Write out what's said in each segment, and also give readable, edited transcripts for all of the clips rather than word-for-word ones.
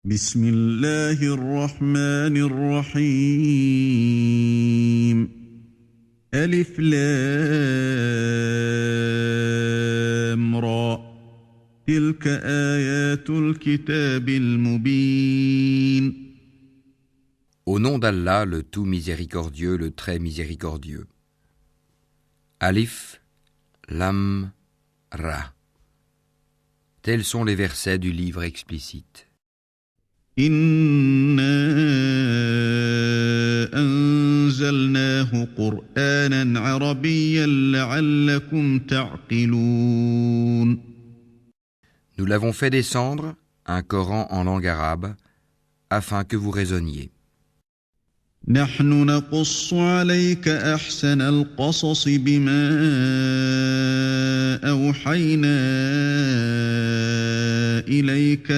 بسم الله الرحمن الرحيم ألف لام را تلك آيات الكتاب المبين Au nom d'Allah, le tout miséricordieux, le très miséricordieux. Alif, Lam, Ra. Tels sont les versets du livre explicite. إنا أنزلناه قرآنا عربيا لعلكم تعقلون Nous l'avons fait descendre, un Coran en langue arabe, afin que vous raisonniez. نحن نقص عليك أحسن القصص بما أوحينا إليك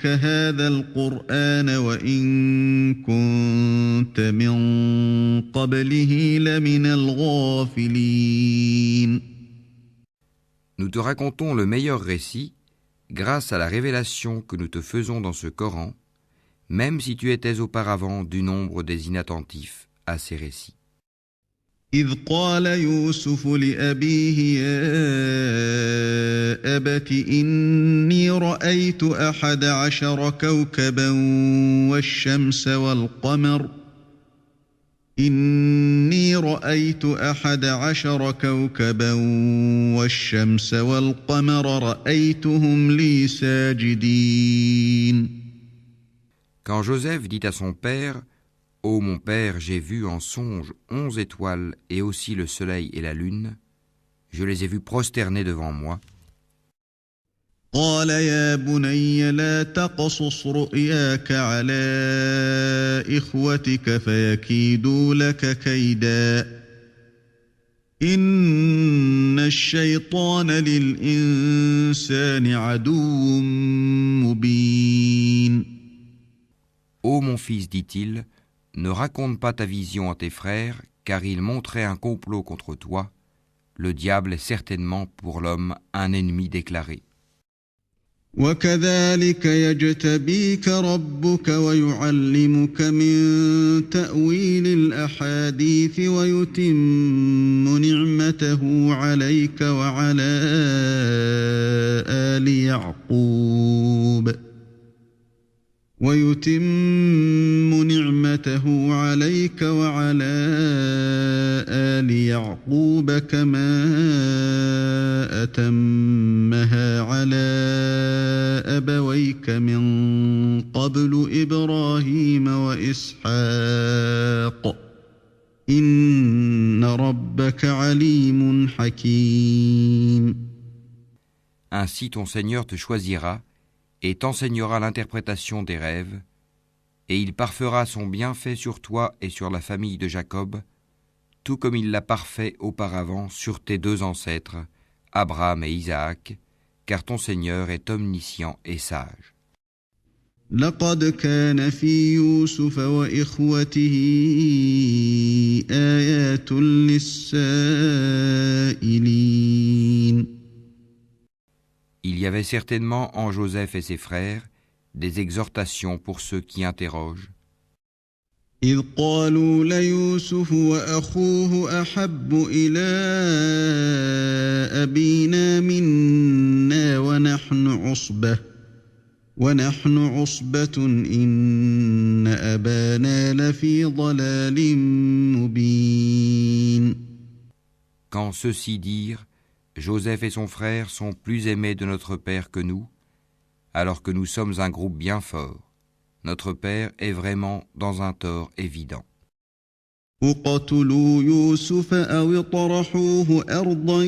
هذا القرآن وإن كنت من قبله لمن الغافلين Nous te racontons le meilleur récit grâce à la révélation que nous te faisons dans ce Coran, même si tu étais auparavant du nombre des inattentifs à ces récits. إذ قال يوسف لأبيه يا أبت إني رأيت 11 كوكبا والشمس والقمر رأيتهم لي ساجدين Quand Joseph dit à son père, « Ô mon père, j'ai vu en songe 11 étoiles et aussi le soleil et la lune, je les ai vus prosternés devant moi. » قال يا بني لا تقصص رؤياك على إخوتك فيكيدوا لك كيدا إن الشيطان للإنسان عدو مبين Ô mon fils, dit-il, ne raconte pas ta vision à tes frères, car ils montraient un complot contre toi. Le diable est certainement pour l'homme un ennemi déclaré. وكذلك يجتبيك ربك ويعلمك من تأويل الأحاديث ويتم نعمته عليك وعلى آل يعقوب كما أتمها على أبويك من قبل إبراهيم وإسحاق إن ربك عليم حكيم Ainsi ton Seigneur te choisira et t'enseignera l'interprétation des rêves, et il parfera son bienfait sur toi et sur la famille de Jacob, tout comme il l'a parfait auparavant sur tes deux ancêtres, Abraham et Isaac, car ton Seigneur est omniscient et sage. لقد كان في يوسف وإخوته آيات للسائلين Il y avait certainement en Joseph et ses frères des exhortations pour ceux qui interrogent. إذ قالوا ليوسف وأخوه أحب إلى أبينا منا ونحن عصبة إن أبانا لفي ضلال مبين. Quand ceux-ci dirent, Joseph et son frère sont plus aimés de notre père que nous, alors que nous sommes un groupe bien fort. Notre père est vraiment dans un tort évident. اقتلوا يوسف أو اطرحوه أرضا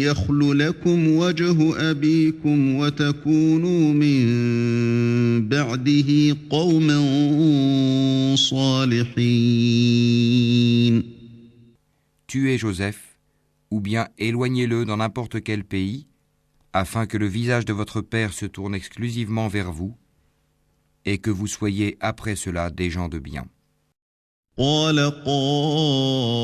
يخل لكم وجه أبيكم وتكونوا من بعده قوما صالحين. Tuez Joseph, ou bien éloignez-le dans n'importe quel pays, afin que le visage de votre père se tourne exclusivement vers vous, et que vous soyez après cela des gens de bien. قال قائل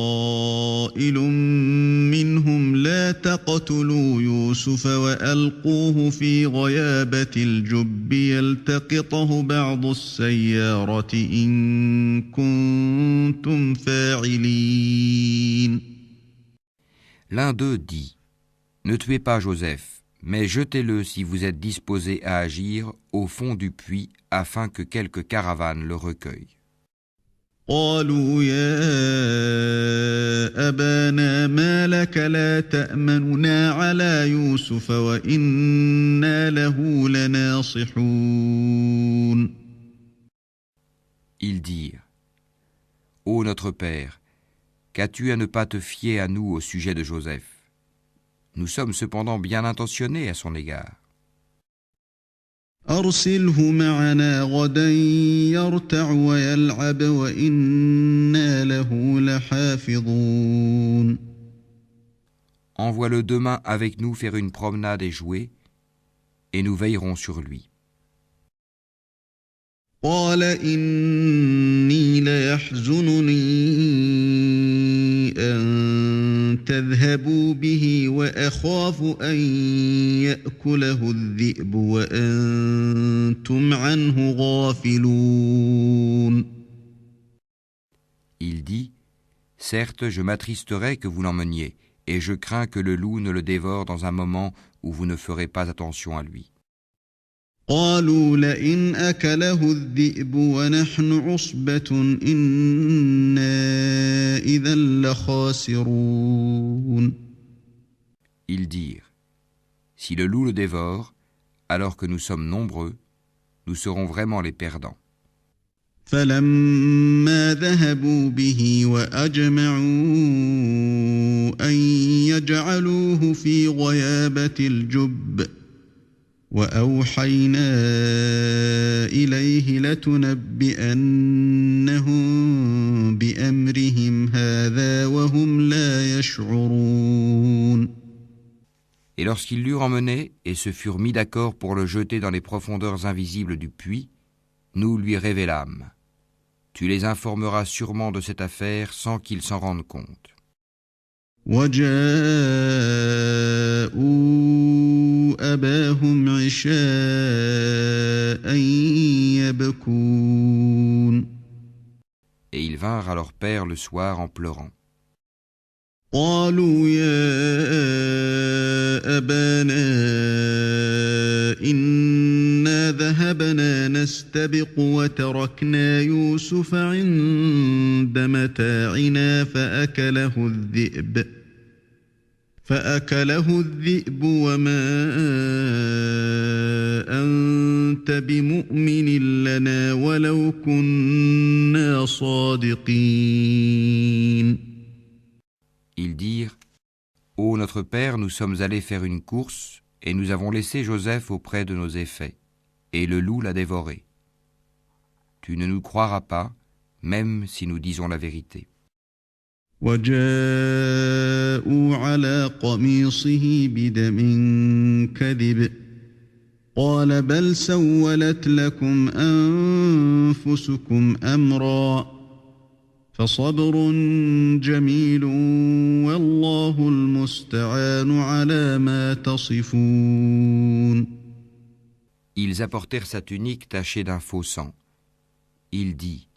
منهم لا تقتلوا يوسف وألقوه في غيابة الجب يلتقطه بعض السيارة إن كنتم فاعلين. L'un d'eux dit, ne tuez pas Joseph, mais jetez-le si vous êtes disposés à agir au fond du puits afin que quelque caravane le recueille. قالوا يا أبانا ما لك لا تأمننا على يوسف وإنا له لناصحون. Ils dirent, ô notre père, qu'as-tu à ne pas te fier à nous au sujet de Joseph? Nous sommes cependant bien intentionnés à son égard. أرسله معنا غدا يرتع ويلعب وإنا له لحافظون. Envoie-le demain avec nous faire une promenade et jouer, et nous veillerons sur lui. قال إني ليحزنني أن تذهبوا به وأخاف أن يأكله الذئب وأنتم عنه غافلون. Il dit, certes, je m'attristerai que vous l'emmeniez, et je crains que le loup ne le dévore dans un moment où vous ne ferez pas attention à lui. قالوا لئن أكله الذئب ونحن عصبة إنا إذا لخاسرون. Ils dirent, si le loup le dévore, alors que nous sommes nombreux, nous serons vraiment les perdants. فلما ذهبوا به وأجمعوا أن يجعلوه في غيابة الجب وأوحينا إليه لتنبئنهم بأمرهم هذا وهم لا يشعرون. Et lorsqu'ils l'eurent emmené et se furent mis d'accord pour le jeter dans les profondeurs invisibles du puits, nous lui révélâmes. Tu les informeras sûrement de cette affaire sans qu'ils s'en rendent compte. وجاءوا أباهم عشاء يبكون. Et ils vinrent à leur père le soir en pleurant. قالوا يا أبانا إنا ذهبنا نستبق وتركنا يوسف عند متاعنا فأكله الذئب وما أنت بمؤمن لنا ولو كنا صادقين. Ils dirent, ô notre père, nous sommes allés faire une course et nous avons laissé Joseph auprès de nos effets, et le loup l'a dévoré. Tu ne nous croiras pas, même si nous disons la vérité. وجاءوا على قميصه بدم كذب قال بل سولت لكم أنفسكم أمرا فصبر جميل والله المستعان على ما تصفون. Ils apportèrent sa tunique tachée d'un faux sang. Il dit,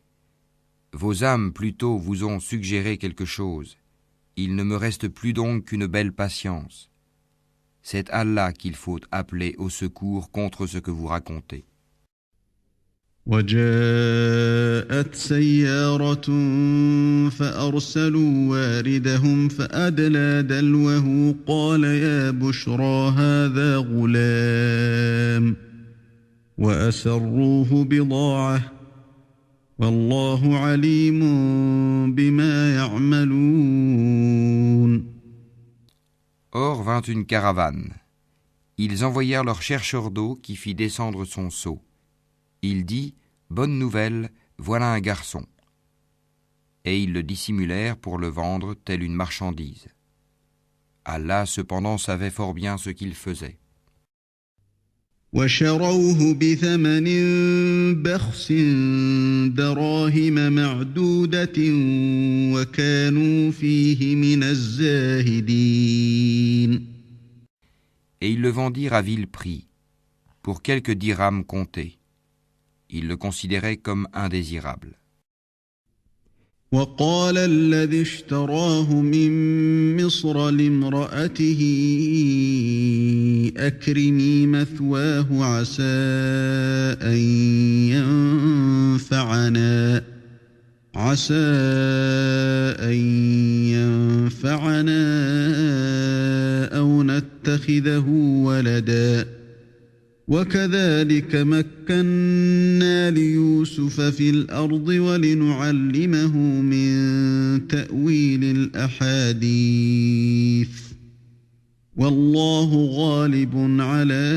vos âmes plutôt vous ont suggéré quelque chose. Il ne me reste plus donc qu'une belle patience. C'est Allah qu'il faut appeler au secours contre ce que vous racontez. وجاءت سيارة فأرسلوا واردهم فأدلى دلوه قال يا بشرى هذا غلام وأسروه بضاعة والله عليم بما يعملون. Or vint une caravane. Ils envoyèrent leur chercheur d'eau qui fit descendre son seau. Il dit, bonne nouvelle, voilà un garçon. Et ils le dissimulèrent pour le vendre telle une marchandise. Allah cependant savait fort bien ce qu'il faisait. وشروه بثمن بخس دراهم معدودة وكانوا فيه من الزاهدين. Et ils le vendirent à vil prix, pour quelques dirhams comptés. Ils le considéraient comme indésirable. وقال الذي اشتراه من مصر لامرأته أكرمي مثواه عسى أن ينفعنا أو نتخذه ولدا وكذلك مكنا ليوسف في الأرض ولنعلمه من تأويل الأحاديث والله غالب على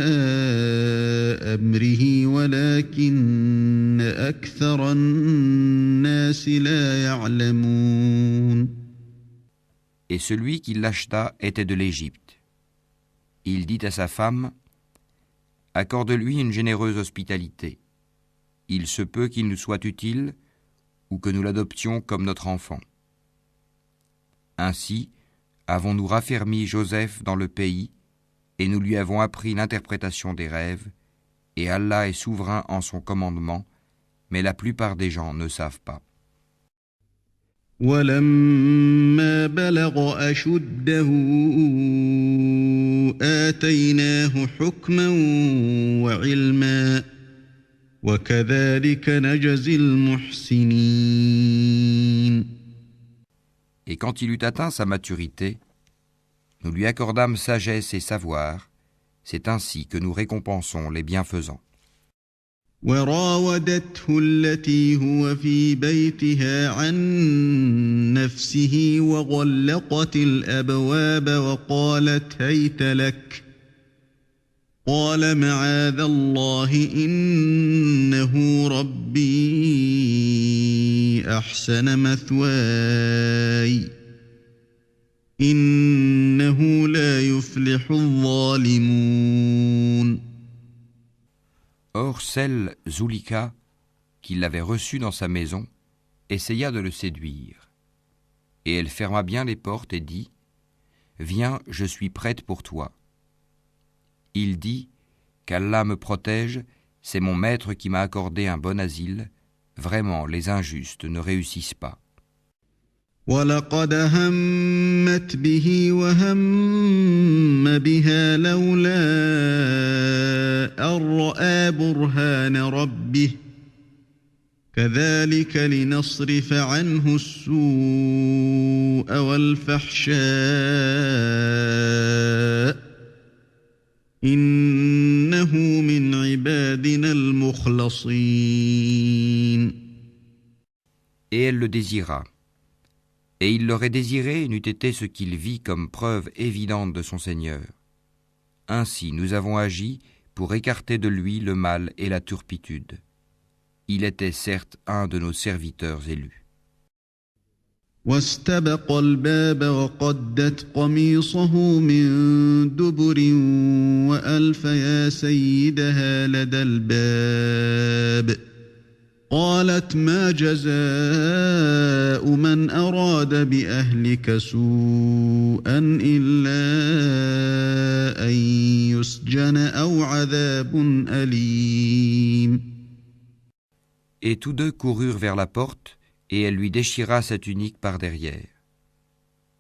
أمره ولكن أكثر الناس لا يعلمون. Et celui qui l'acheta était de l'Égypte. Il dit à sa femme: accorde-lui une généreuse hospitalité. Il se peut qu'il nous soit utile ou que nous l'adoptions comme notre enfant. Ainsi, avons-nous raffermi Joseph dans le pays et nous lui avons appris l'interprétation des rêves, et Allah est souverain en son commandement, mais la plupart des gens ne savent pas. ولما بلغ أشده آتيناه حكما وعلما وكذلك نجزي المحسنين. Et quand il eut atteint sa maturité, nous lui accordâmes sagesse et savoir, c'est ainsi que nous récompensons les bienfaisants. وراودته التي هو في بيتها عن نفسه وغلقت الأبواب وقالت هيت لك قال معاذ الله إنه ربي أحسن مثواي إنه لا يفلح الظالمون. Or celle, Zulika, qui l'avait reçu dans sa maison, essaya de le séduire. Et elle ferma bien les portes et dit: viens, je suis prête pour toi. Il dit: qu'Allah me protège, c'est mon maître qui m'a accordé un bon asile. Vraiment, les injustes ne réussissent pas. وَلَقَدْ هَمَّتْ بِهِ وَهَمَّ بِهَا لَوْلَا أَن رَّأَىٰ بُرْهَانَ رَبِّهِ كَذَلِكَ لِنَصْرِفَ عَنْهُ السُّوءَ وَالْفَحْشَاءَ إِنَّهُ مِنْ عِبَادِنَا الْمُخْلَصِينَ. Et elle le désira. Et il l'aurait désiré n'eût été ce qu'il vit comme preuve évidente de son Seigneur. Ainsi nous avons agi pour écarter de lui le mal et la turpitude. Il était certes un de nos serviteurs élus. واستبق الباب وقدت قميصه من دبر وألف يا سيدها لدى الباب قالت ما جزاء من أراد بأهلك سوءا إلا أن يسجن أو عذاب أليم. Et tous deux coururent vers la porte, et elle lui déchira sa tunique par derrière.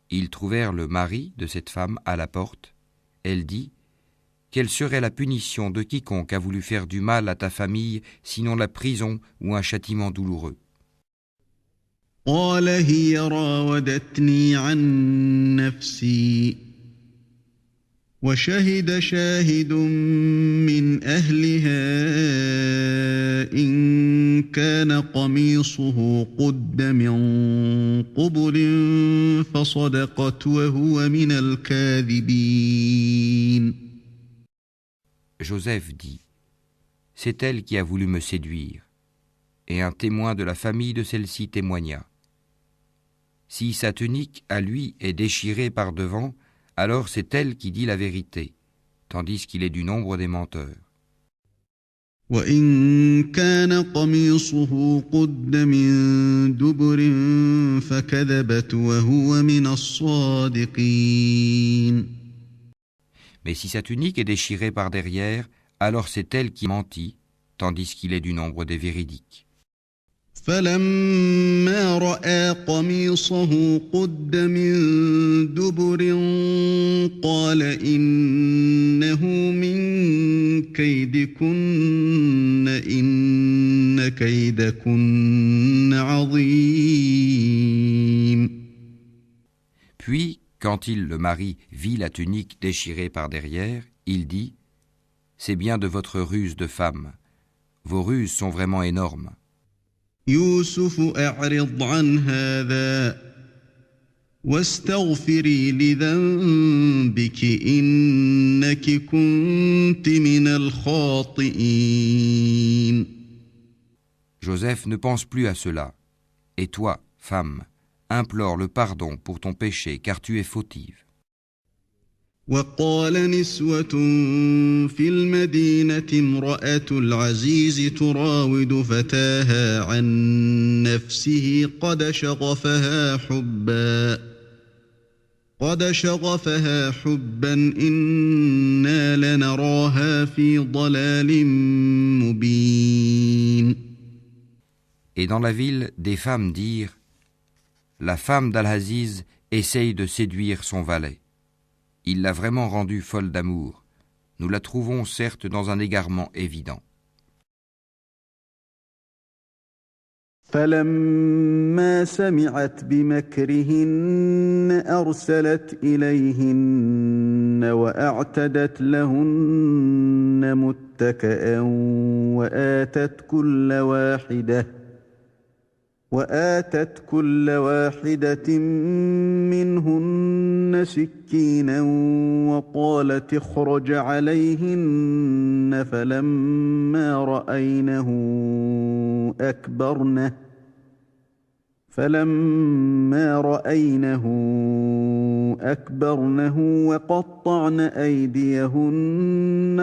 Ils trouvèrent le mari de cette femme à la porte. Elle dit: quelle serait la punition de quiconque a voulu faire du mal à ta famille, sinon la prison ou un châtiment douloureux? قال هي راودتني عن نفسي وشهد شاهد من أهلها إن كان قميصه قد من قبل فصدقت وهو من الكاذبين. Joseph dit: c'est elle qui a voulu me séduire. Et un témoin de la famille de celle-ci témoigna: si sa tunique à lui est déchirée par devant, alors c'est elle qui dit la vérité, tandis qu'il est du nombre des menteurs. وإن كان قميصه قد من دبر فكذبت وهو من الصادقين. Mais si sa tunique est déchirée par derrière, alors c'est elle qui mentit, tandis qu'il est du nombre des véridiques. فلما رأى قميصه قد من دبر قال إنه من كيدكن إن كيدكن عظيم. Puis, quand il, le mari, vit la tunique déchirée par derrière, il dit « C'est bien de votre ruse de femme. Vos ruses sont vraiment énormes. » يوسف أعرض عن هذا واستغفري لذنبك إنك كنت من الخاطئين. Joseph ne pense plus à cela. Et toi, femme, implore le pardon pour ton péché, car tu es fautive. وقال نسوة في المدينة امرأة العزيز تراود فتاها عن نفسه قد شغفها حبا إنا لنراها في ضلال مبين. Et dans la ville, des femmes dirent « La femme d'Al-Aziz essaye de séduire son valet. Il l'a vraiment rendue folle d'amour. Nous la trouvons certes dans un égarement évident. » فلما سمعت بمكرهن أرسلت إليهن وأعتدت لهن متكئا وآتت كل واحدة منهن سكينا وقالت اخرج عليهن فلما رأينه أكبرنه وقطعن أيديهن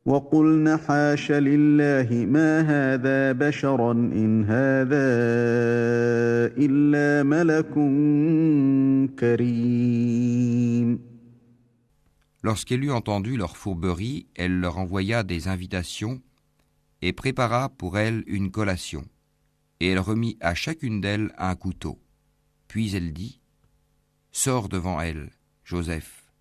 وقلن حاش لله ما هذا بشرا إن هذا إلا ملك كريم. Lorsqu'elle eut entendu leur fourberie, elle leur envoya des invitations et prépara pour elles une collation. Et elle remit à chacune d'elles un couteau. Puis elle dit « Sors devant elle, Joseph. »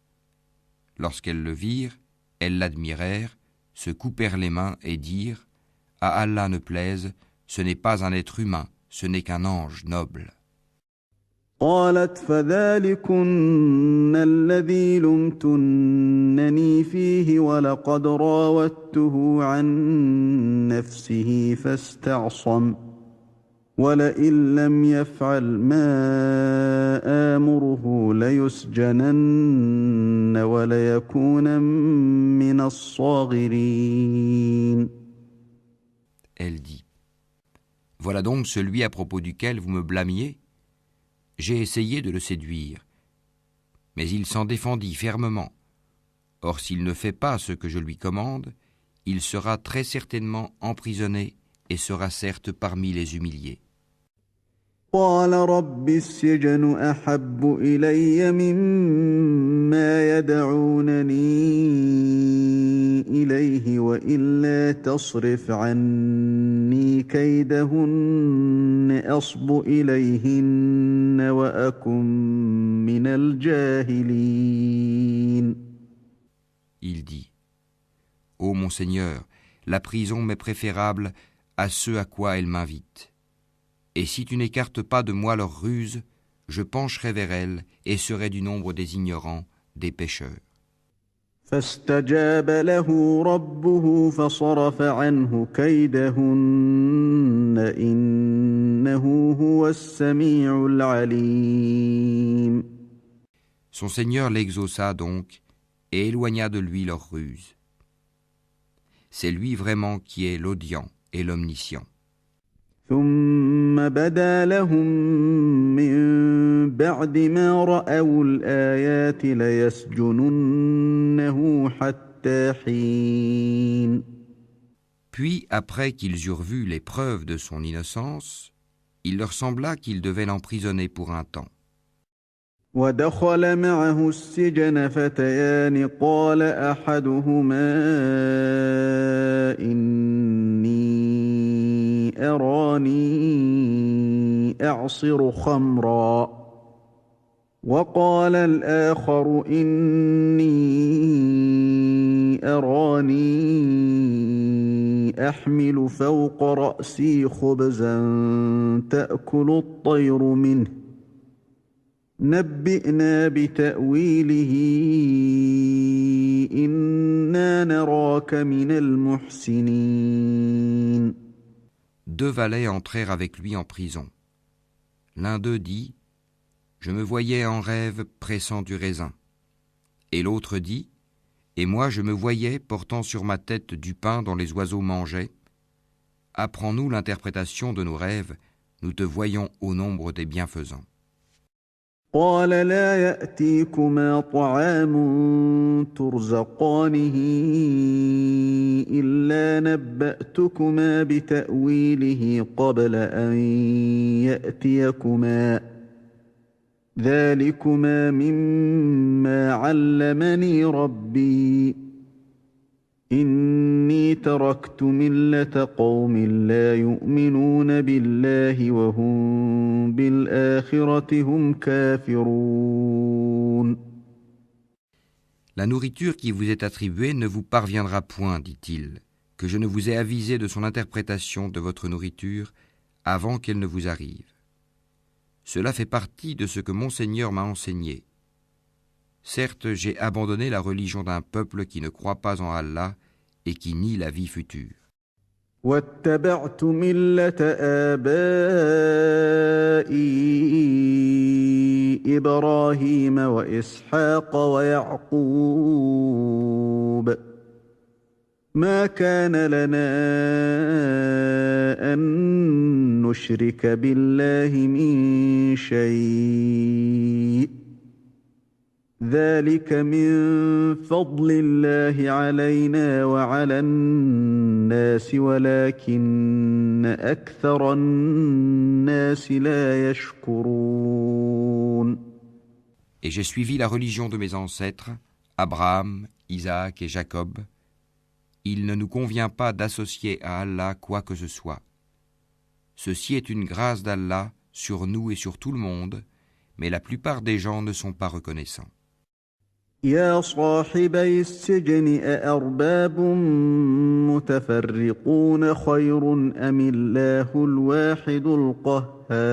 Lorsqu'elles le virent, elles l'admirèrent, se coupèrent les mains et dirent « À Allah ne plaise, ce n'est pas un être humain, ce n'est qu'un ange noble. » قالت فذلكن الذي لمتنني فيه ولقد راودته عن نفسه فاستعصم ولئن لم يفعل ما آمره ليسجنن وليكون من الصاغرين. Elle dit « Voilà donc celui à propos duquel vous me blâmiez. J'ai essayé de le séduire, mais il s'en défendit fermement. Or s'il ne fait pas ce que je lui commande, il sera très certainement emprisonné et sera certes parmi les humiliés. » قال رب السجن أحب إلي مما يدعونني إليه وإلا تصرف عني كيدهن أصب إليهن وأكن من الجاهلين. Il dit « Ô mon Seigneur, la prison m'est préférable à ce à quoi elle m'invite. Et si tu n'écartes pas de moi leurs ruses, je pencherai vers elles et serai du nombre des ignorants, des pécheurs. » فاستجاب له ربه فصرف عنه كيدهن إنه هو السميع العليم. Son Seigneur l'exauça donc et éloigna de lui leurs ruses. C'est lui vraiment qui est l'audient et l'omniscient. ثم ثم بدا لهم من بعد ما رأوا الآيات ليسجننه حتى حين. Puis, après qu'ils eurent vu les preuves de son innocence, il leur sembla qu'ils devaient l'emprisonner pour un temps. ودخل معه السجن فتيان قال أحدهما إني أراني أعصر خمرا وقال الآخر إني أراني أحمل فوق رأسي خبزا تأكل الطير منه نبئنا بتأويله إنا نراك من المحسنين. Deux valets entrèrent avec lui en prison. L'un d'eux dit « Je me voyais en rêve pressant du raisin ». Et l'autre dit « Et moi je me voyais portant sur ma tête du pain dont les oiseaux mangeaient. Apprends-nous l'interprétation de nos rêves, nous te voyons au nombre des bienfaisants. » قال لا يأتيكما طعام ترزقانه إلا نبأتكما بتأويله قبل أن يأتيكما ذلكما مما علمني ربي إني تركت ملة قوم لا يؤمنون بالله وهم بالآخرة هم كافرون. La nourriture qui vous est attribuée ne vous parviendra point, dit-il, que je ne vous ai avisé de son interprétation de votre nourriture avant qu'elle ne vous arrive. Cela fait partie de ce que mon Seigneur m'a enseigné. Certes, j'ai abandonné la religion d'un peuple qui ne croit pas en Allah et qui nie la vie future. واتبعت ملة آبائي إبراهيم وإسحاق ويعقوب ما كان لنا أن نشرك بالله من شيء ذلك من فضل الله علينا وعلى الناس ولكن أكثر الناس لا يشكرون. Et j'ai suivi la religion de mes ancêtres, Abraham, Isaac et Jacob. Il ne nous convient pas d'associer à Allah quoi que ce soit. Ceci est une grâce d'Allah sur nous et sur tout le monde, mais la plupart des gens ne sont pas reconnaissants. يا صاحبي السجن أأرباب متفرقون خير أم الله الواحد القهار.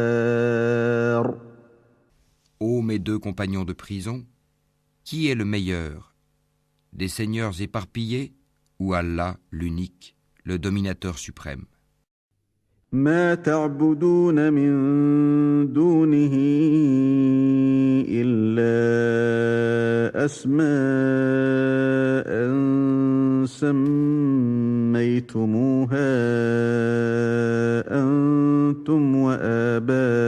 Ô mes deux compagnons de prison, qui est le meilleur, des seigneurs éparpillés ou Allah l'unique, le dominateur suprême? ما تعبدون من دونه إلا أسماء سميتموها أنتم وآباؤكم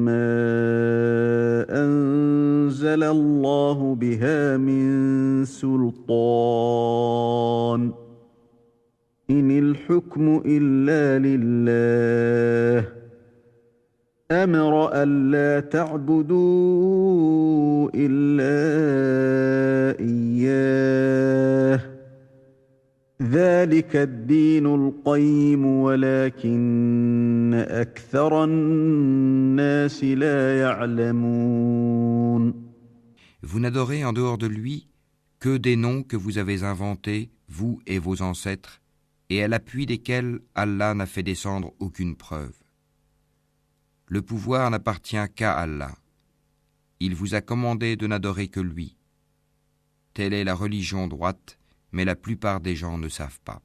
ما أنزل الله بها من سلطان إن الحكم إلا لله أمر ألا تعبدوا إلا إياه ذلك الدين القيم ولكن أكثر الناس لا يعلمون. Vous n'adorez en dehors de lui que des noms que vous avez inventés, vous et vos ancêtres, et à l'appui desquels Allah n'a fait descendre aucune preuve. Le pouvoir n'appartient qu'à Allah. Il vous a commandé de n'adorer que lui. Telle est la religion droite, mais la plupart des gens ne savent pas.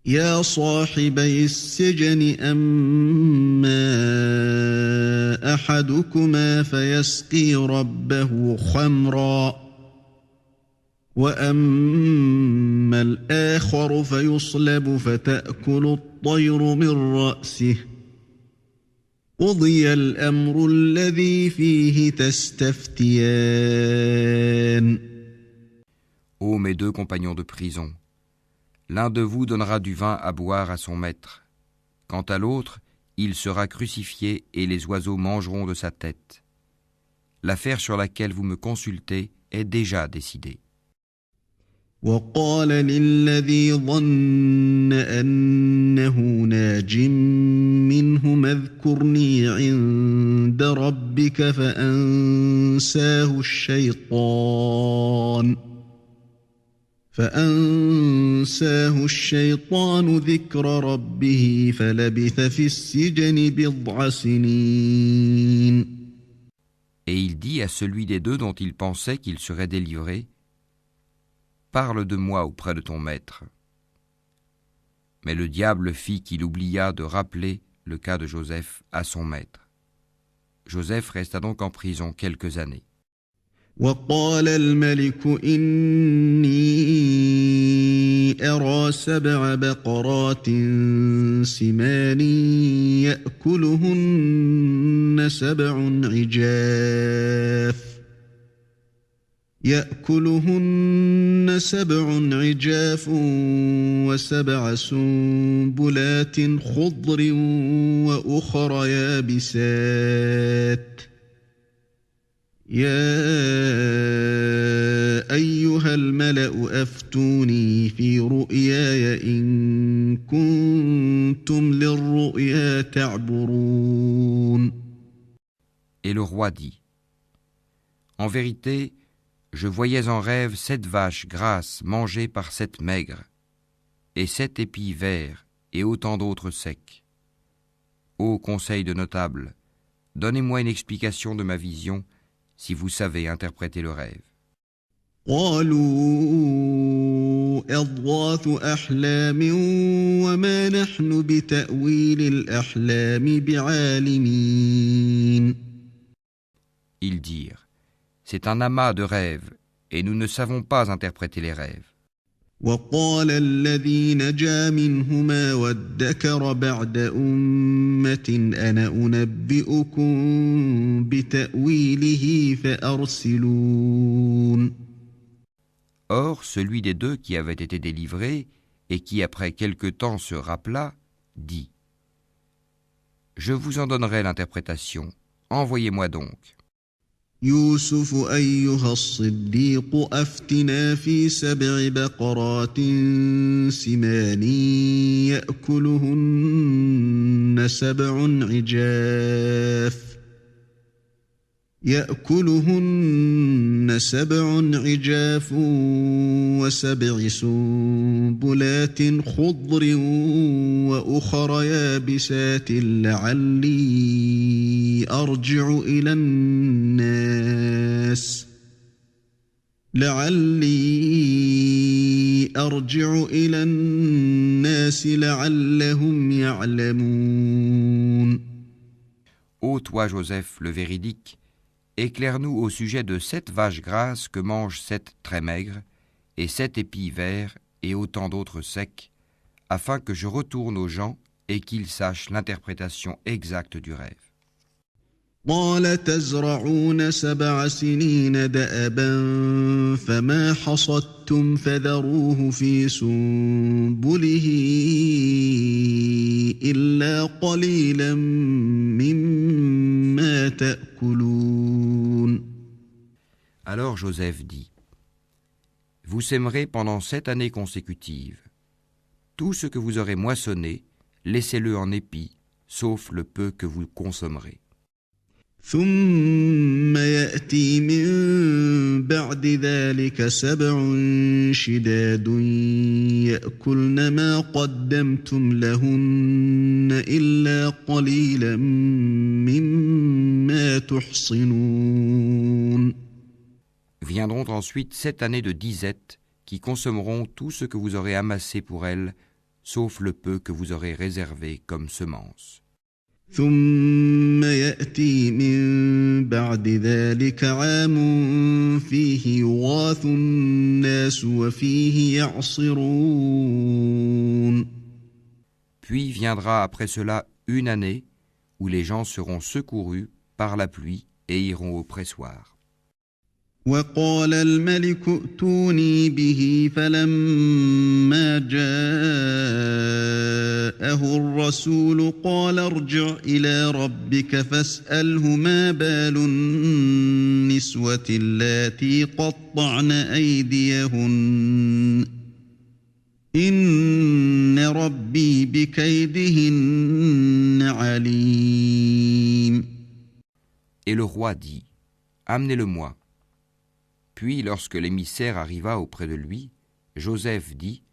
يا صاحبي السجن أما أحدكما فيسقي ربه خمرا وأما الآخر فيصلب فتأكل الطير من رأسه قضي الأمر الذي فيه تستفتيان. Ô mes deux compagnons de prison, l'un de vous donnera du vin à boire à son maître. Quant à l'autre, il sera crucifié et les oiseaux mangeront de sa tête. L'affaire sur laquelle vous me consultez est déjà décidée. وقال للذي ظن أنه ناج منهما اذكرني عند ربك فأنساه الشيطان ذكر ربه فلبث في السجن بضع سنين. Et il dit à celui des deux dont il pensait qu'il serait délivré, parle de moi auprès de ton maître. Mais le diable fit qu'il oublia de rappeler le cas de Joseph à son maître. Joseph resta donc en prison quelques années. وقال الملك إني أرى 7 بقرات سمان يأكلهن 7 عجاف و7 سنبلات خضر وأخر يابسات يا أيها الملأ أفتوني في رؤياي إن كنتم للرؤيا تعبرون. Et le roi dit, en vérité, je voyais en rêve 7 vaches grasses mangées par 7 maigres, et 7 épis verts, et autant d'autres secs. Ô conseil de notables, donnez-moi une explication de ma vision, si vous savez interpréter le rêve. قالوا أضغاث أحلام وما نحن بتأويل الأحلام بعالمين. Ils dirent, c'est un amas de rêves, et nous ne savons pas interpréter les rêves. وقال الذي نجا منهما وادكر بعد أمة أنا أنبئكم بتأويله فأرسلون. Or, celui des deux qui avait été délivré, et qui après quelque temps se rappela, dit, je vous en donnerai l'interprétation, envoyez-moi donc. يوسف أيها الصديق أفتنا في 7 بقرات سمان يأكلهن 7 عجاف و7 سنبلات خضر وأخر يابسات لعلي أرجع إلى الناس لعلهم يعلمون. Ô toi, Joseph, le véridique, éclaire-nous au sujet de 7 vaches grasses que mangent 7 très maigres, et 7 épis verts, et autant d'autres secs, afin que je retourne aux gens et qu'ils sachent l'interprétation exacte du rêve. قال تزرعون 7 سنين دأبا فما حصدتم فذروه في سنبله إلا قليلا مما تأكلون. Alors Joseph dit, vous sèmerez pendant 7 années consécutives. Tout ce que vous aurez moissonné, laissez-le en épis, sauf le peu que vous consommerez. ثم يأتي من بعد ذلك 7 شداد يأكلن ما قدمتم لهن إلا قليلا مما تحصنون. Viendront ensuite 7 années de disette qui consommeront tout ce que vous aurez amassé pour elles, sauf le peu que vous aurez réservé comme semence. ثم يأتي من بعد ذلك عام فيه يغاث الناس وفيه يعصرون. Puis viendra après cela une année où les gens seront secourus par la pluie et iront au pressoir. وقال الملك ائتوني به فلما جاءه الرسول قال ارجع إلى ربك فاسأله ما بال النسوة اللاتي قطعن أيديهن إن ربي بكيدهن عليم. Et le roi dit, amenez-le-moi. Puis, lorsque l'émissaire arriva auprès de lui, Joseph dit,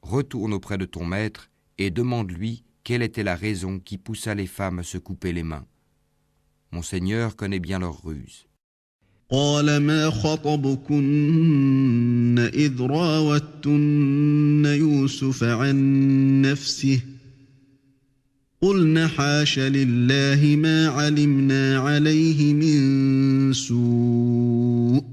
retourne auprès de ton maître et demande-lui quelle était la raison qui poussa les femmes à se couper les mains. Mon Seigneur connaît bien leurs ruses. قال ما خطبكن إذ راوتن يوسف عن نفسه قلن حاش لله ما علمنا عليه من سوء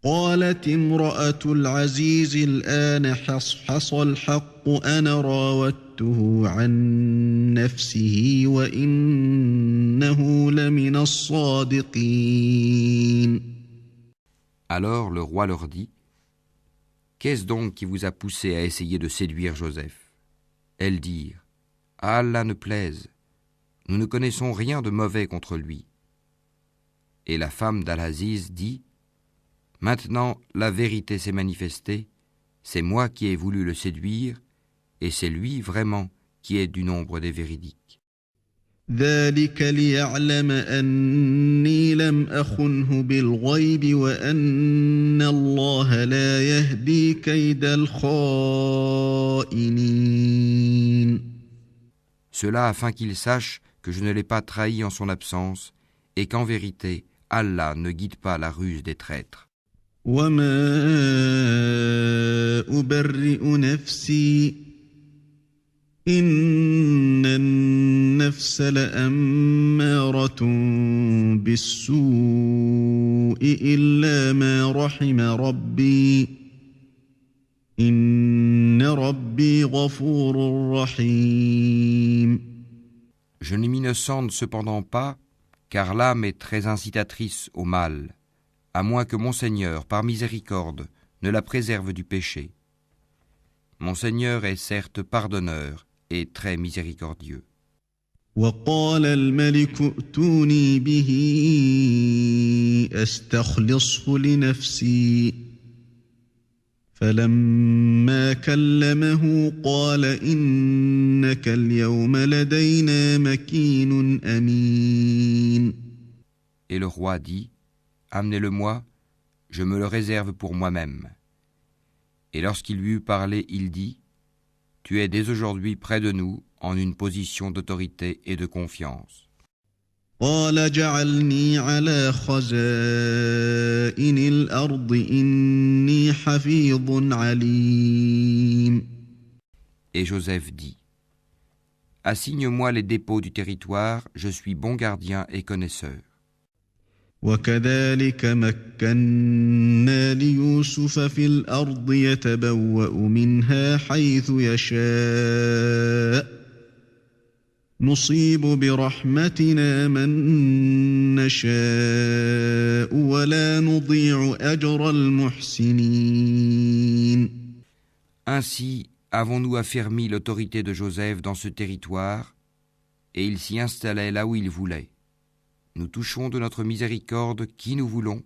قالت امرأة العزيز الآن حصحص الحق أنا راودته عن نفسه وإنه لمن الصادقين. Alors le roi leur dit, qu'est-ce donc qui vous a poussé à essayer de séduire Joseph? Elles dirent, à Allah ne plaise, nous ne connaissons rien de mauvais contre lui. Et la femme d'Al-Aziz dit, maintenant la vérité s'est manifestée, c'est moi qui ai voulu le séduire, et c'est lui vraiment qui est du nombre des véridiques. ذلك ليعلم أني لم أخنه بالغيب وأن الله لا يهدي كيد الخائنين. Cela afin qu'il sache que je ne l'ai pas trahi en son absence, et qu'en vérité, Allah ne guide pas la ruse des traîtres. وما أبرئ نفسي إن النفس لأمارة بالسوء إلا ما رحم ربي إن ربي غفور رحيم. Je ne m'innocente cependant pas, car l'âme est très incitatrice au mal, à moins que mon Seigneur, par miséricorde, ne la préserve du péché. Mon Seigneur est certes pardonneur et très miséricordieux. وقال الملك ائتوني به أستخلصه لنفسي فلما كلمه قال إنك اليوم لدينا مكين أمين. Et le roi dit, amenez-le-moi, je me le réserve pour moi-même. Et lorsqu'il lui eut parlé, il dit, tu es dès aujourd'hui près de nous en une position d'autorité et de confiance. قال اجعلني على خزائن الأرض إني حفيظ عليم. Et Joseph dit, assigne-moi les dépôts du territoire, je suis bon gardien et connaisseur. وكذلك مكنا ليوسف في الأرض يتبوأ منها حيث يشاء نصيب برحمتنا من نشاء ولا نضيع أجر المحسنين. Ainsi avons-nous affermi l'autorité de Joseph dans ce territoire, et il s'y installait là où il voulait. Nous touchons de notre miséricorde qui nous voulons,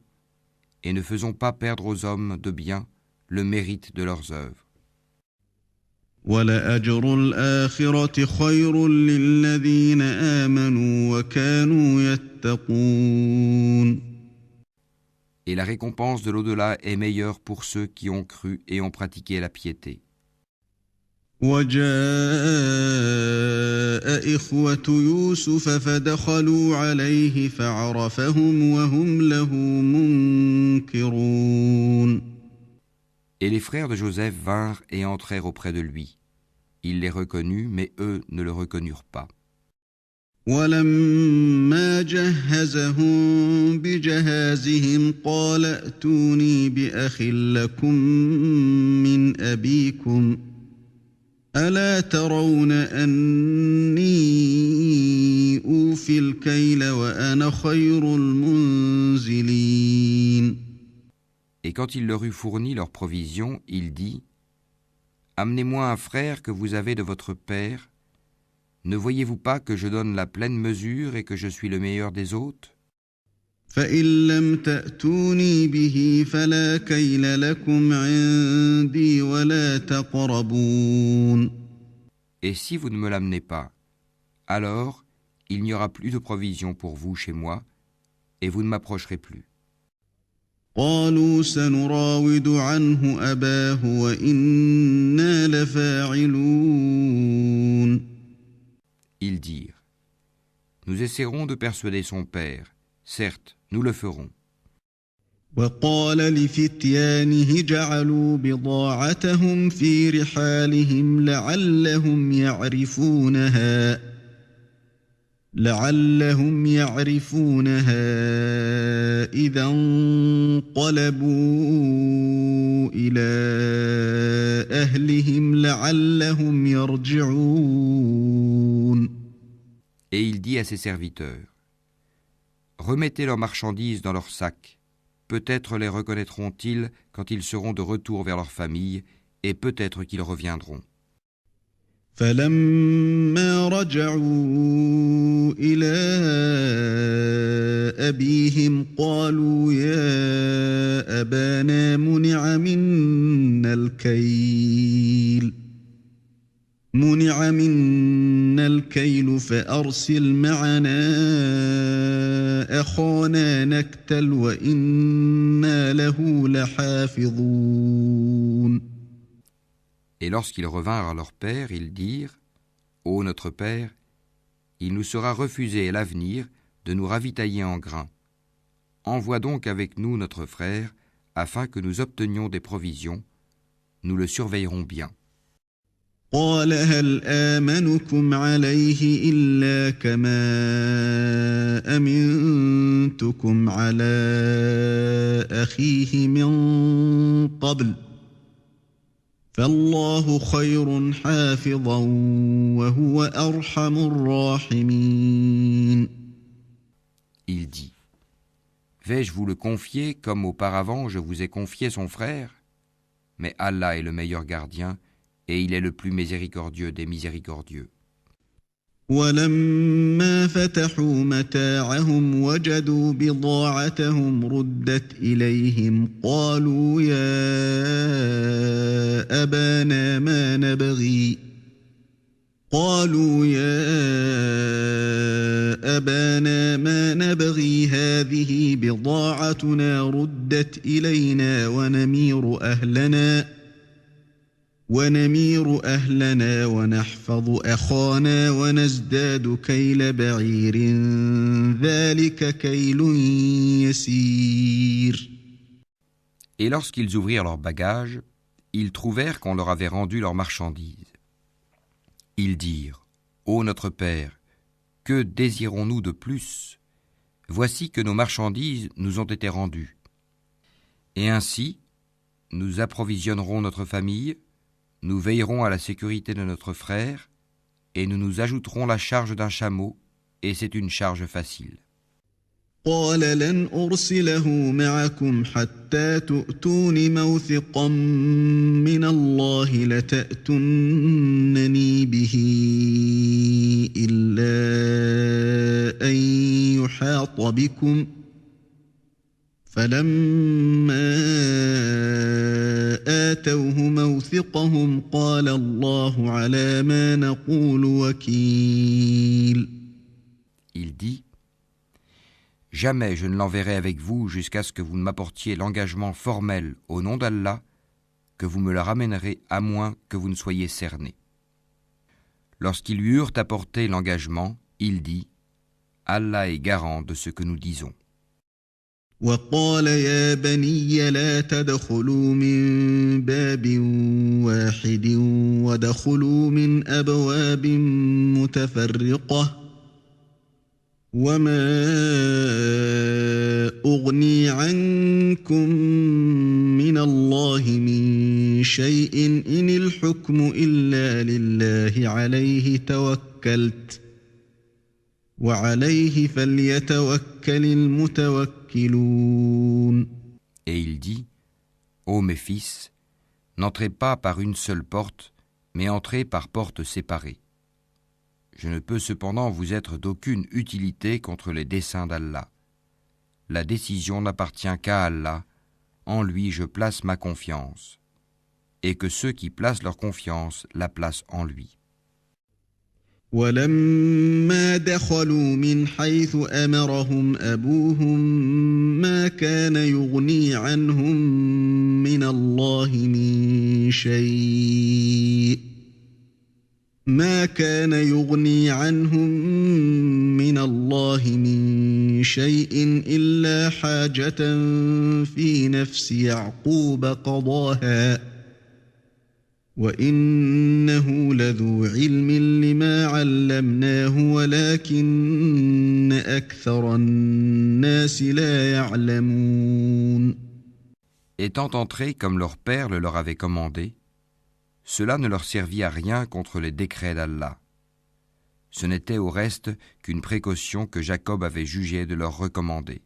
et ne faisons pas perdre aux hommes de bien le mérite de leurs œuvres. وَلَأَجْرُ الْآخِرَةِ خَيْرٌ لِّلَّذِينَ آمَنُوا وَكَانُوا يَتَّقُونَ. Et la récompense de l'au-delà est meilleure pour ceux qui ont cru et ont pratiqué la piété. وَجَاءَ إِخْوَةُ يُوسُفَ فَدَخَلُوا عَلَيْهِ فَعَرَفَهُمْ وَهُمْ لَهُ مُنكِرُونَ. Et les frères de Joseph vinrent et entrèrent auprès de lui. Il les reconnut, mais eux ne le reconnurent pas. ولما جهزهم بجهازهم قال ائتوني بأخ لكم من أبيكم ألا ترون أني أوفي الكيل وأنا خير المنزلين. Et quand il leur eut fourni leurs provisions, il dit : Amenez-moi un frère que vous avez de votre père. Ne voyez-vous pas que je donne la pleine mesure et que je suis le meilleur des hôtes ? فإن لم تأتوني به فلا كيل لكم عندي ولا تقربون. Et si vous ne me l'amenez pas, alors il n'y aura plus de provision pour vous chez moi, et vous ne m'approcherez plus. قالوا سنراود عنه أباه وإنا لفاعلون. Ils dirent : Nous essaierons de persuader son père. Certes, nous le ferons. وقال لفتيانه جعلوا بضاعتهم في رحالهم لعلهم يعرفونها إذا انقلبوا إلى أهلهم لعلهم يرجعون. Et il dit à ses serviteurs : Remettez leurs marchandises dans leurs sacs. Peut-être les reconnaîtront-ils quand ils seront de retour vers leur famille, et peut-être qu'ils reviendront. فلما رجعوا إلى أبيهم قالوا يا أبانا منع منا الكيل فأرسل معنا أخانا نكتل وإنا له لحافظون. Et lorsqu'ils revinrent à leur père, ils dirent : Ô notre père, il nous sera refusé à l'avenir de nous ravitailler en grains. Envoie donc avec nous notre frère, afin que nous obtenions des provisions. Nous le surveillerons bien. قال هل آمنكم عليه إلا كما أمنتكم على أخيه من قبل فالله خير حافظا وهو أرحم الراحمين. Il dit : Vais-je vous le confier comme auparavant je vous ai confié son frère ? Mais Allah est le meilleur gardien et il est le plus miséricordieux des miséricordieux. ولما فتحوا متاعهم وجدوا بضاعتهم ردت إليهم قالوا يا أبانا ما نبغي هذه بضاعتنا ردت إلينا ونمير أهلنا ونحفظ أخانا ونزداد كيل بعير ذلك كيل يسير. Et lorsqu'ils ouvrirent leurs bagages, ils trouvèrent qu'on leur avait rendu leurs marchandises. Ils dirent : Ô notre père, que désirons-nous de plus ? Voici que nos marchandises nous ont été rendues. Et ainsi, nous approvisionnerons notre famille, nous veillerons à la sécurité de notre frère, et nous nous ajouterons la charge d'un chameau, et c'est une charge facile. قال لن أرسله معكم حتى تؤتون موثقا من الله لتأتونني به إلا أن يحاط بكم فلما آتوه موثقهم قال الله على ما نقول وكيل. Il dit : Jamais je ne l'enverrai avec vous jusqu'à ce que vous ne m'apportiez l'engagement formel au nom d'Allah, que vous me le ramènerez à moins que vous ne soyez cerné. Lorsqu'ils lui eurent apporté l'engagement, il dit : Allah est garant de ce que nous disons. وقال يا بني لا تدخلوا من باب واحد وادخلوا من أبواب متفرقة وما أغني عنكم من الله من شيء إن الحكم إلا لله عليه توكلت وعليه فليتوكل المتوكلون. Et il dit, ô mes fils, n'entrez pas par une seule porte, mais entrez par portes séparées. Je ne peux cependant vous être d'aucune utilité contre les desseins d'Allah. La décision n'appartient qu'à Allah, en lui je place ma confiance, et que ceux qui placent leur confiance la placent en lui. ولما دخلوا من حيث أمرهم أبوهم ما كان يغني عنهم من الله من شيء إلا حاجة في نفس يعقوب قضاها وإنه لذو علم لما علمناه ولكن أكثر الناس لا يعلمون. Étant entrés comme leur père le leur avait commandé, cela ne leur servit à rien contre les décrets d'Allah. Ce n'était au reste qu'une précaution que Jacob avait jugé de leur recommander.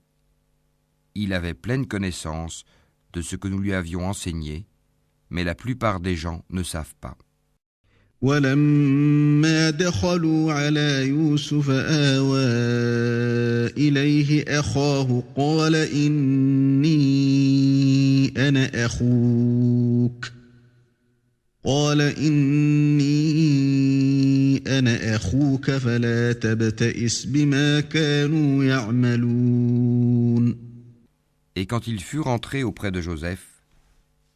Il avait pleine connaissance de ce que nous lui avions enseigné, mais la plupart des gens ne savent pas. ولما دخلوا على يوسف آوى إليه أخاه قال إني أنا أخوك فلا تبتئس بما كانوا يعملون. Et quand ils furent entrés auprès de Joseph,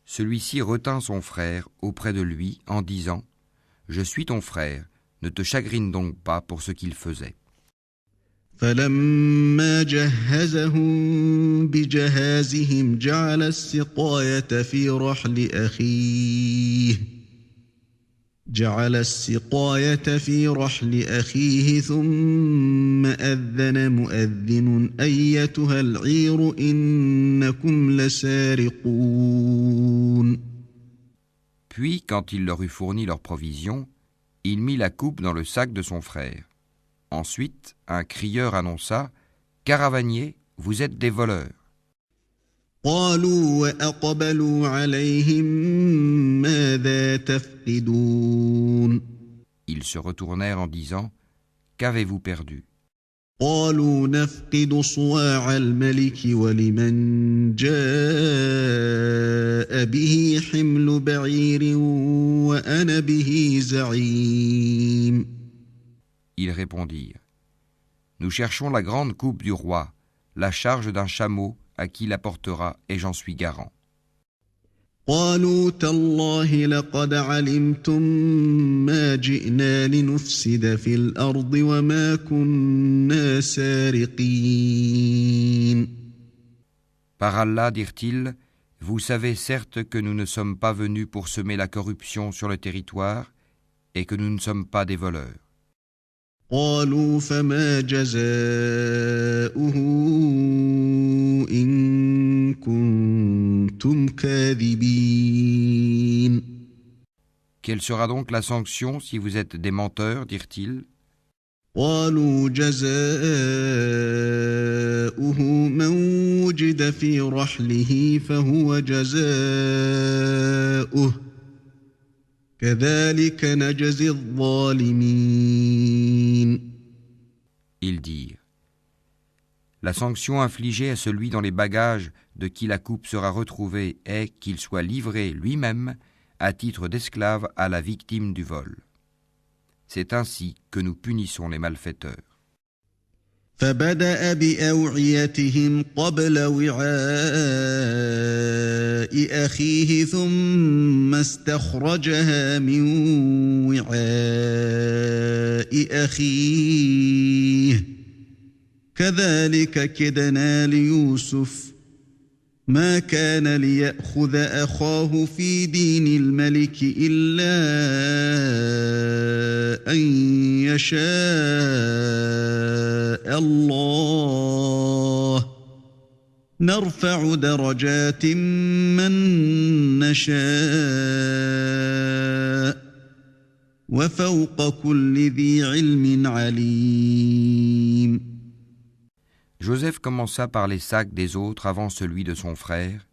celui-ci retint son frère auprès de lui en disant « Je suis ton frère, ne te chagrine donc pas pour ce qu'il faisait. » فلما جهزهم بجهازهم جعل السقاية في رحل أخيه ثم أذن مؤذن أيتها العير إنكم لسارقون. Puis, quand il leur eut fourni leurs provisions, il mit la coupe dans le sac de son frère. Ensuite, un crieur annonça « Caravaniers, vous êtes des voleurs. » قالوا وأقبلوا عليهم ماذا تفقدون. Ils se retournèrent en disant « Qu'avez-vous perdu ?» قالوا نفقد صواع الملك ولمن جاء به حمل بعير وأنا به زعيم. Ils répondirent « Nous cherchons la grande coupe du roi, la charge d'un chameau à qui l'apportera et j'en suis garant. » قالوا تالله لقد علمتم ما جئنا لنفسد في الأرض وما كنا سارقين. Par Allah, dirent-ils, vous savez certes que nous ne sommes pas venus pour semer la corruption sur le territoire et que nous ne sommes pas des voleurs. قالوا فما جزاؤه إن كنتم كاذبين. Quelle sera donc la sanction si vous êtes des menteurs, dirent-ils? قالوا جزاؤه من وجد في رحله فهو جزاؤه كذلك نجزي الظالمين. Ils dirent, la sanction infligée à celui dans les bagages de qui la coupe sera retrouvée est qu'il soit livré lui-même à titre d'esclave à la victime du vol. C'est ainsi que nous punissons les malfaiteurs. فبدأ بأوعيتهم قبل وعاء أخيه ثم استخرجها من وعاء أخيه كذلك كدنا ليوسف ما كان ليأخذ أخاه في دين الملك إلا أن يشاء الله نرفع درجات من نشاء وفوق كل ذي علم عليم. Joseph commença par les sacs des autres avant celui de son frère,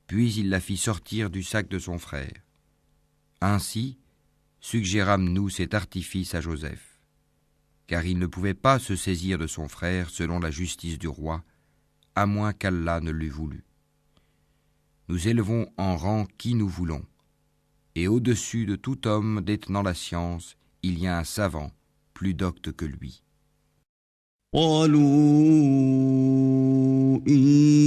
puis il la fit sortir du sac de son frère. Ainsi, suggérâmes-nous cet artifice à Joseph, car il ne pouvait pas se saisir de son frère selon la justice du roi, à moins qu'Allah ne l'eût voulu. Nous élevons en rang qui nous voulons, et au-dessus de tout homme détenant la science, il y a un savant, plus docte que lui. قالوا إن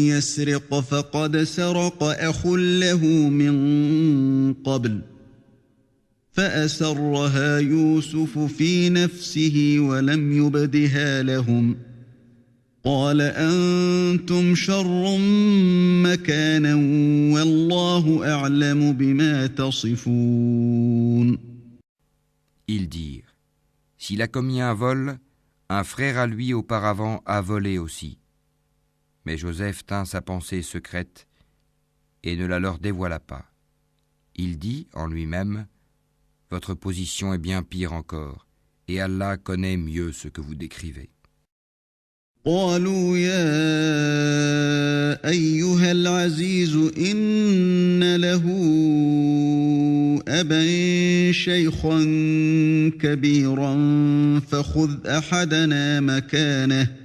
يسرق فقد سرق أخ له من قبل فأسرها يوسف في نفسه ولم يبدها لهم قال أنتم شر مكانا والله أعلم بما تصفون. Ils dirent, s'il a commis un vol, un frère à lui auparavant a volé aussi. Mais Joseph tint sa pensée secrète et ne la leur dévoila pas. Il dit en lui-même, votre position est bien pire encore, et Allah connaît mieux ce que vous décrivez. قالوا يا أيها العزيز إن له أبا شيخا كبيرا فخذ أحدنا مكانه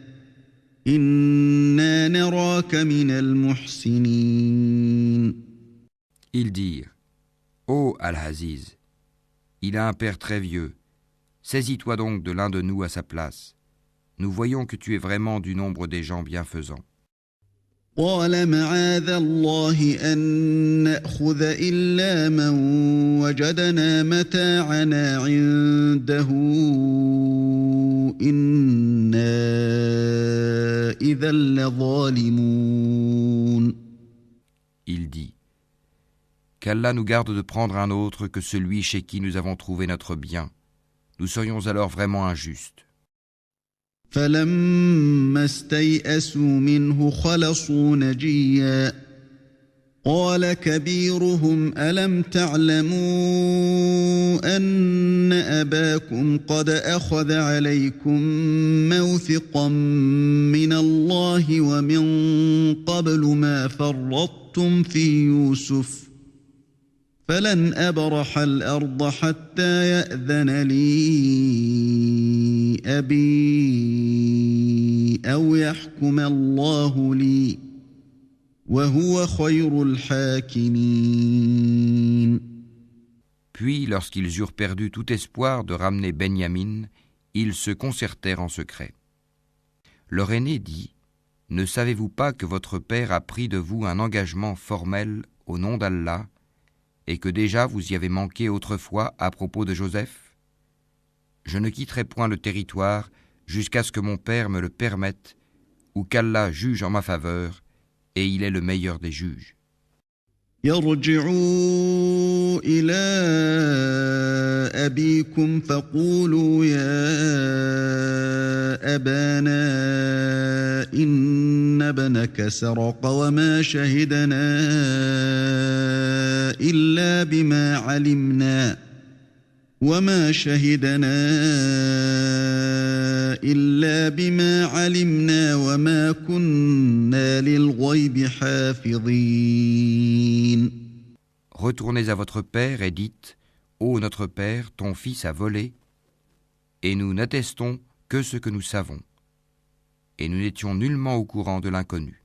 إنا نراك من المحسنين. Ils dirent, ô Al-Aziz, il a un père très vieux, saisis-toi donc de l'un de nous à sa place. Nous voyons que tu es vraiment du nombre des gens bienfaisants. قال معاذ الله أن نأخذ إلا من وجدنا متاعنا عنده إنا إذا لظالمون. Il dit, qu'Allah nous garde de prendre un autre que celui chez qui nous avons trouvé notre bien. Nous serions alors vraiment injustes. فلما استيئسوا منه خلصوا نجيا قال كبيرهم ألم تعلموا أن أباكم قد أخذ عليكم موثقا من الله ومن قبل ما فرطتم في يوسف فلن أبرح الأرض حتى يأذن لي أبي أو يحكم الله لي وهو خير الحاكمين. Puis, lorsqu'ils eurent perdu tout espoir de ramener Benyamin, ils se concertèrent en secret. Leur aîné dit, « Ne savez-vous pas que votre père a pris de vous un engagement formel au nom d'Allah et que déjà vous y avez manqué autrefois à propos de Joseph ? Je ne quitterai point le territoire jusqu'à ce que mon père me le permette ou qu'Allah juge en ma faveur, et il est le meilleur des juges. » يرجعوا إلى أبيكم فقولوا يا أبانا إن ابنك سرق وما شهدنا إلا بما علمنا وما كنا للغيب حافظين. Retournez à votre père et dites, ô notre père, ton fils a volé, et nous n'attestons que ce que nous savons, et nous n'étions nullement au courant de l'inconnu.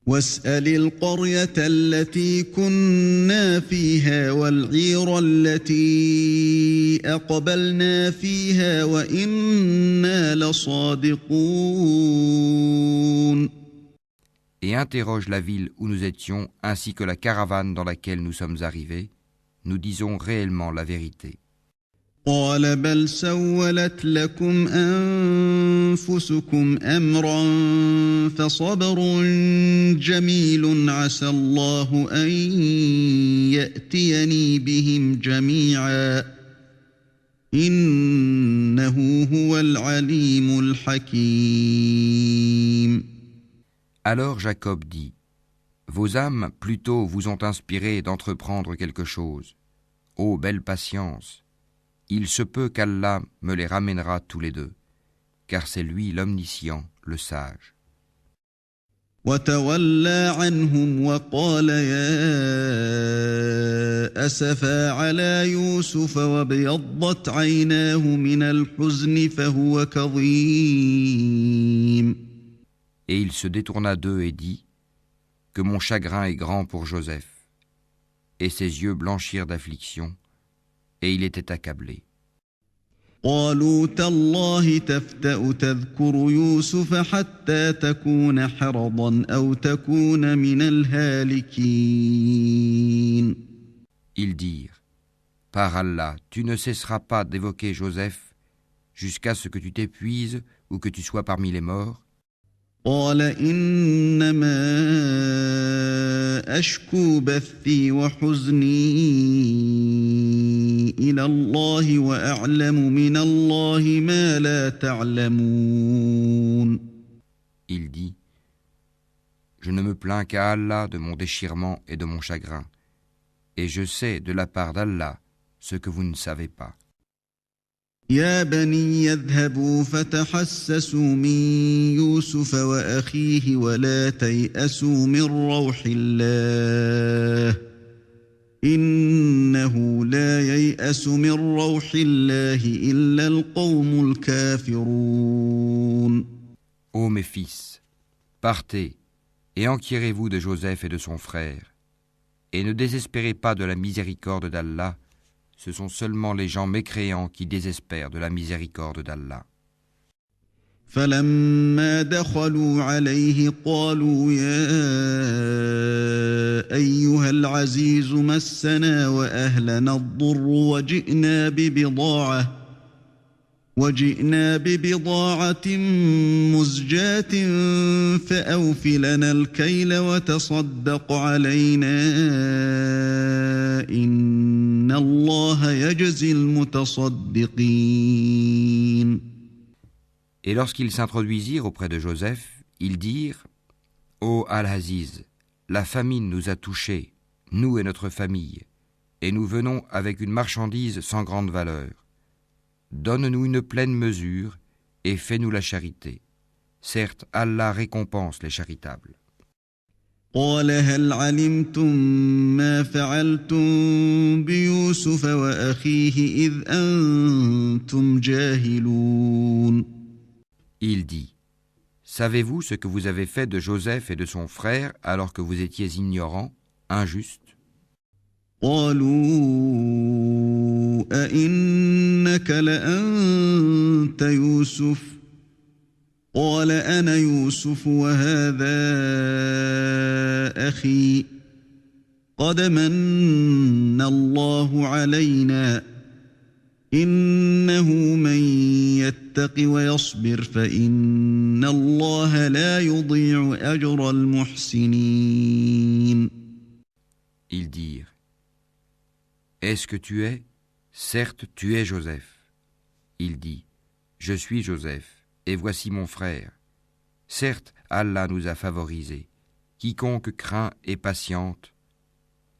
واسأل القرية التي كنا فيها والعير التي أقبلنا فيها وإنا لصادقون. Et interroge la ville où nous étions, ainsi que la caravane dans laquelle nous sommes arrivés. Nous disons réellement la vérité. قال بل سولت لكم أنفسكم أنفسكم أمرا فصبر جميل عسى الله أن يأتيني بهم جميعا إنه هو العليم الحكيم. Alors Jacob dit, vos âmes plutôt vous ont inspiré d'entreprendre quelque chose. Ô belle patience, il se peut qu'Allah me les ramènera tous les deux, car c'est lui l'omniscient, le sage. وتولى عنهم وقال يا أسفا على يوسف وابيضت عيناه من الحزن فهو كظيم. Et il se détourna d'eux et dit, que mon chagrin est grand pour Joseph. Et ses yeux blanchirent d'affliction, et il était accablé. قالوا تالله تفتأ تذكر يوسف حتى تكون حرضا أو تكون من الهالكين. Ils dirent, par Allah, tu ne cesseras pas d'évoquer Joseph jusqu'à ce que tu t'épuises ou que tu sois parmi les morts. قال إنما أشكو بثي وحزني إلى الله وأعلم من الله ما لا تعلمون. Il dit, je ne me plains qu'à Allah de mon déchirement et de mon chagrin, et je sais de la part d'Allah ce que vous ne savez pas. يا بني يذهبوا فتحسسوا من يوسف وأخيه ولا تيأسوا من روح الله إنه لا ييأس من روح الله إلا القوم الكافرون. Ô mes fils, partez et enquirez-vous de Joseph et de son frère, et ne désespérez pas de la miséricorde d'Allah. Ce sont seulement les gens mécréants qui désespèrent de la miséricorde d'Allah. فلما دخلوا عليه قالوا يا أيها العزيز مسنا وأهلنا الضر وجئنا ببضاعة مزجاة فأوف لنا الكيل وتصدق علينا إن الله يجزي المتصدقين. Et lorsqu'ils s'introduisirent auprès de Joseph, ils dirent, Ô Al-Aziz, la famine nous a touchés, nous et notre famille, et nous venons avec une marchandise sans grande valeur. Donne-nous une pleine mesure et fais-nous la charité. Certes, Allah récompense les charitables. قال هل علمتم ما فعلتم بيوسف وأخيه إذ أنتم جاهلون. Il dit, savez-vous ce que vous avez fait de Joseph et de son frère alors que vous étiez ignorants, injustes? قالوا أئنك لأنت يوسف قال أنا يوسف وهذا أخي قد من الله علينا إنه من يتق ويصبر فإن الله لا يضيع أجر المحسنين. Ils dirent, est-ce que tu es? Certes, tu es Joseph. Il dit, je suis Joseph, et voici mon frère. Certes, Allah nous a favorisés. Quiconque craint et patiente,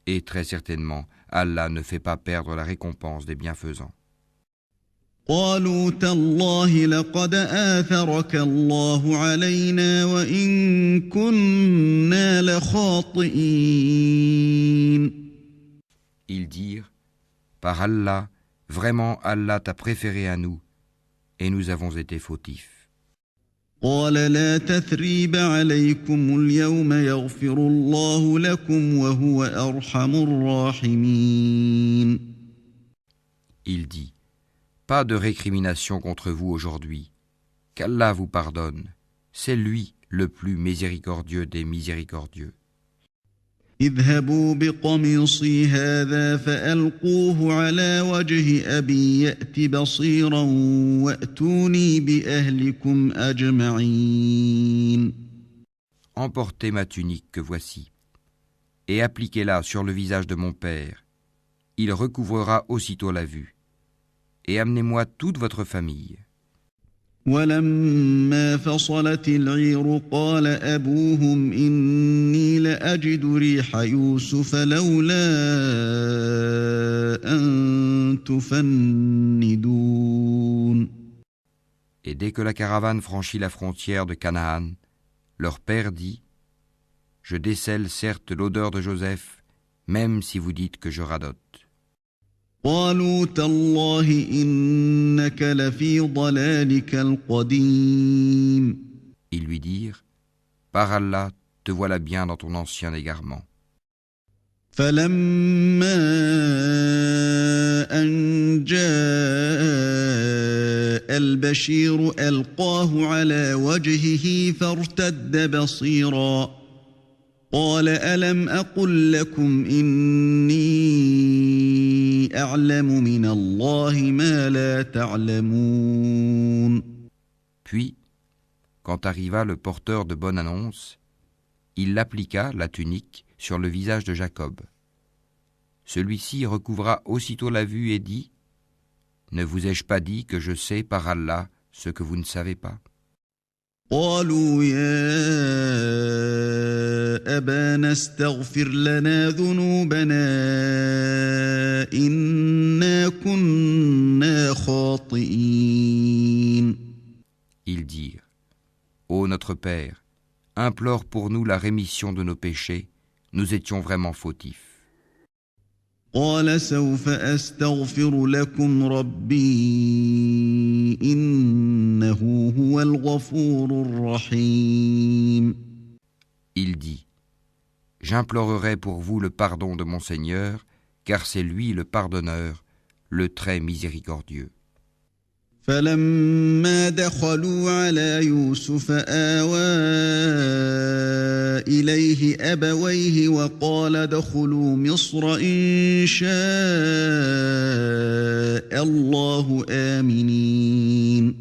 et très certainement, Allah ne fait pas perdre la récompense des bienfaisants. قالوا تالله لقد آثرك الله علينا وإن كنا لخاطئين. Ils dirent, par Allah, vraiment Allah t'a préféré à nous, et nous avons été fautifs. قال لا تثريب عليكم اليوم يغفر الله لكم وهو أرحم الراحمين. Il dit, pas de récrimination contre vous aujourd'hui, qu'Allah vous pardonne, c'est lui le plus miséricordieux des miséricordieux. اذهبوا بقميصي هذا فألقوه على وجه أبي يأت بصيرا وأتوني بأهلكم أجمعين. Emportez ma tunique que voici, et appliquez-la sur le visage de mon père. Il recouvrera aussitôt la vue. Et amenez-moi toute votre famille. ولما فصلت العير قال أبوهم إني لأجد ريح يوسف لولا أن تفندون. Et dès que la caravane franchit la frontière de Canaan, leur père dit : Je décèle certes l'odeur de Joseph, même si vous dites que je radote. قالوا تالله إنك لفي ضلالك القديم. Ils lui dirent : Par Allah, te voilà bien dans ton ancien égarement. فلما أن جاء البشير ألقاه على وجهه فارتد بصيرا قال ألم أقل لكم إني أعلم من الله ما لا تعلمون. Puis, quand arriva le porteur de bonne annonce, il l'appliqua, la tunique, sur le visage de Jacob. Celui-ci recouvra aussitôt la vue et dit : Ne vous ai-je pas dit que je sais par Allah ce que vous ne savez pas ? قالوا يا أبانا استغفر لنا ذنوبنا إنا كنا خاطئين. Ils dirent : Ô notre Père, implore pour nous la rémission de nos péchés, nous étions vraiment fautifs. قال سوف أستغفر لكم ربي إنه هو الغفور الرحيم. Il dit : J'implorerai pour vous le pardon de mon Seigneur, car c'est lui le pardonneur, le très miséricordieux. فلما دخلوا على يوسف آوى إليه أبويه وقال ادخلوا مصر إن شاء الله آمنين.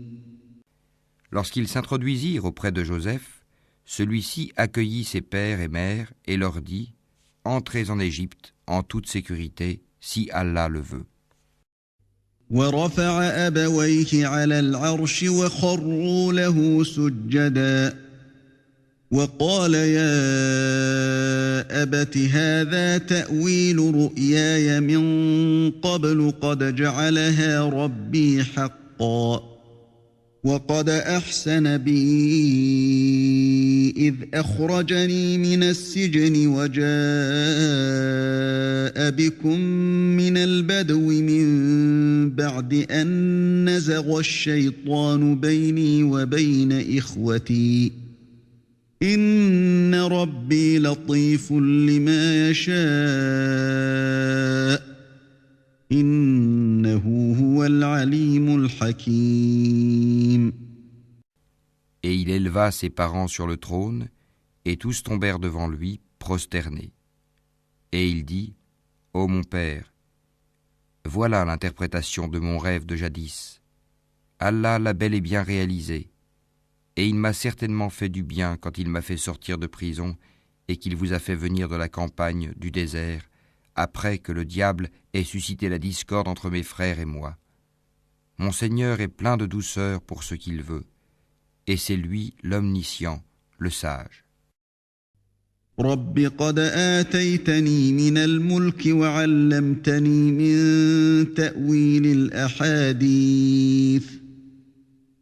Lorsqu'ils s'introduisirent auprès de Joseph, celui-ci accueillit ses pères et mères et leur dit : Entrez en Égypte en toute sécurité, si Allah le veut. ورفع أبويه على العرش وخروا له سجدا وقال يا أبت هذا تأويل رؤياي من قبل قد جعلها ربي حقا وقد أحسن بي إذ أخرجني من السجن وجاء بكم من البدو من بعد أن نزغ الشيطان بيني وبين إخوتي إن ربي لطيف لما يشاء إنه هو العليم الحكيم. Et il éleva ses parents sur le trône, et tous tombèrent devant lui, prosternés. Et il dit : Ô mon père, voilà l'interprétation de mon rêve de jadis. Allah l'a bel et bien réalisé, et il m'a certainement fait du bien quand il m'a fait sortir de prison et qu'il vous a fait venir de la campagne, du désert, après que le diable ait suscité la discorde entre mes frères et moi. Mon Seigneur est plein de douceur pour ce qu'il veut, et c'est lui l'omniscient, le sage. رب قد آتيتني من الملك وعلمتني من تأويل الأحاديث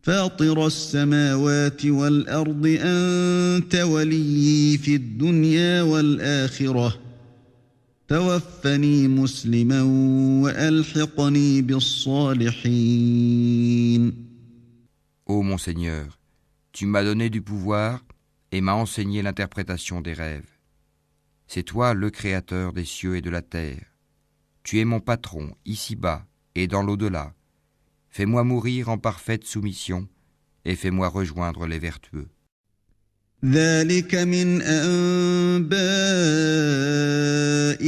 فاطر السماوات والأرض أنت وليي في الدنيا والآخرة توفني مسلما وألحقني بالصالحين. Ô mon Seigneur, tu m'as donné du pouvoir et m'as enseigné l'interprétation des rêves. C'est toi le Créateur des cieux et de la terre. Tu es mon patron, ici-bas et dans l'au-delà. Fais-moi mourir en parfaite soumission et fais-moi rejoindre les vertueux. ذلك من أنباء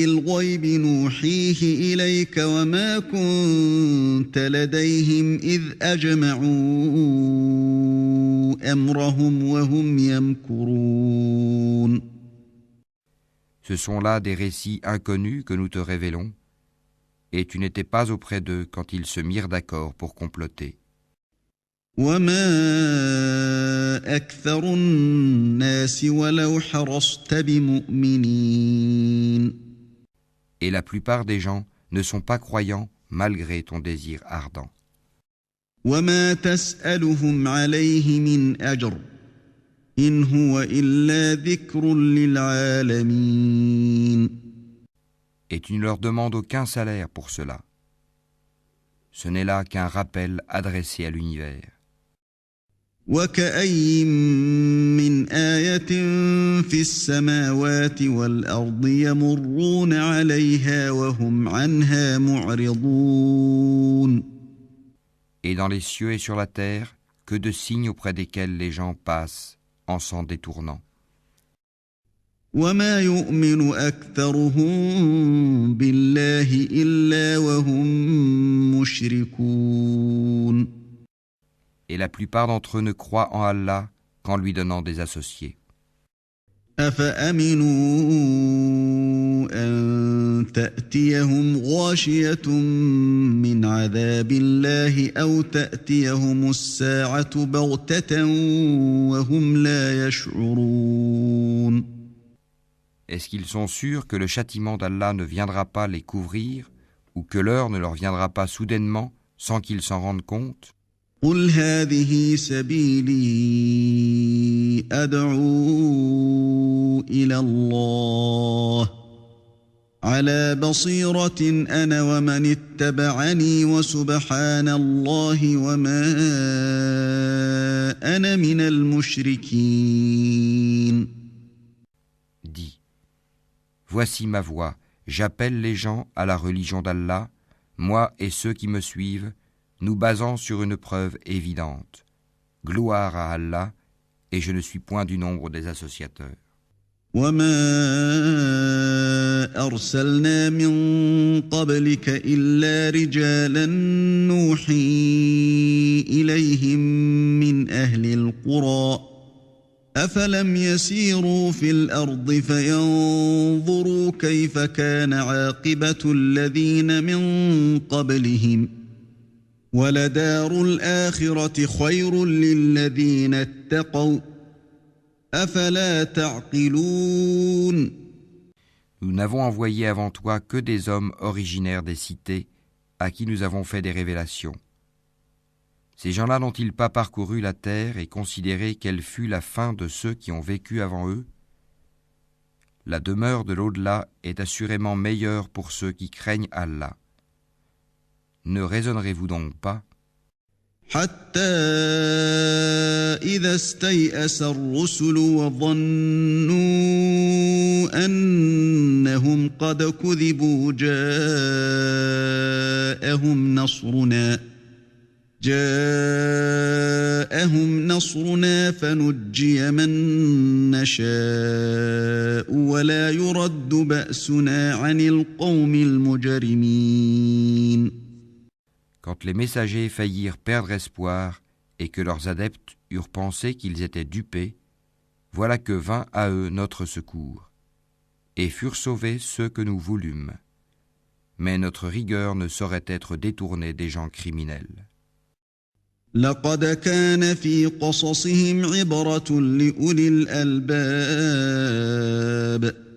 الغيب نوحيه إليك وما كنت لديهم إذ أجمعوا أمرهم وهم يمكرون. Ce sont là des récits inconnus que nous te révélons, et tu n'étais pas auprès d'eux quand ils se mirent d'accord pour comploter. وما أكثر الناس ولو حرصت بمؤمنين. Et la plupart des gens ne sont pas croyants malgré ton désir ardent. وما تسألهم عليه من أجر إن هو إلا ذكر للعالمين. Et tu ne leur demandes aucun salaire pour cela. Ce n'est là qu'un rappel adressé à l'univers. وكأي من آية في السماوات والأرض يمرون عليها وهم عنها معرضون. Et dans les cieux et sur la terre, que de signes auprès desquels les gens passent en s'en détournant. وما يؤمن أكثرهم بالله إلا وهم مشركون. Et la plupart d'entre eux ne croient en Allah qu'en lui donnant des associés. أفأمنوا أن تأتيهم غاشية من عذاب الله أو تأتيهم الساعة بغتة وهم لا يشعرون. Est-ce qu'ils sont sûrs que le châtiment d'Allah ne viendra pas les couvrir ou que l'heure ne leur viendra pas soudainement sans qu'ils s'en rendent compte? قل هذه سبيلي أدعو إلى الله على بصيرة أنا ومن اتبعني وسبحان الله وما أنا من المشركين. Dis, voici ma voie, j'appelle les gens à la religion d'Allah, moi et ceux qui me suivent, nous basant sur une preuve évidente. Gloire à Allah, et je ne suis point du nombre des associateurs. وما أرسلنا من قبلك إلا رجالا نوحي إليهم من أهل القرى أفلم يسيروا في الأرض فينظروا كيف كان عاقبة الذين من قبلهم ولدار الآخرة خير للذين اتقوا أفلا تعقلون. Nous n'avons envoyé avant toi que des hommes originaires des cités à qui nous avons fait des révélations. Ces gens-là n'ont-ils pas parcouru la terre et considéré quelle fut la fin de ceux qui ont vécu avant eux? La demeure de l'au-delà est assurément meilleure pour ceux qui craignent Allah. Ne raisonnerez-vous donc pas? حتى إذا استيأس الرسل وظنوا أنهم قد كذبوا جاءهم نصرنا فنجي من نشاء ولا يرد بأسنا عن القوم المجرمين. Quand les messagers faillirent perdre espoir et que leurs adeptes eurent pensé qu'ils étaient dupés, voilà que vint à eux notre secours, et furent sauvés ceux que nous voulûmes. Mais notre rigueur ne saurait être détournée des gens criminels. لقد كان في قصصهم عبرة لأولي الألباب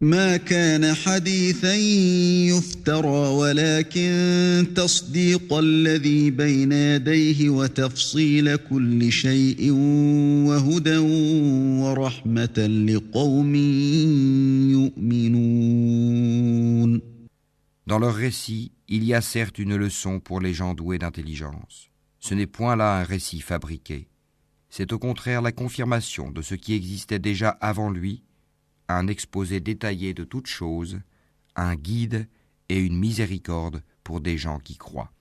ما كان حديثا يفترى ولكن تصديق الذي بين يديه وتفصيل كل شيء وهدى ورحمة لقوم يؤمنون. Dans leur récit, il y a certes une leçon pour les gens doués d'intelligence. Ce n'est point là un récit fabriqué. C'est au contraire la confirmation de ce qui existait déjà avant lui, un exposé détaillé de toutes choses, un guide et une miséricorde pour des gens qui croient.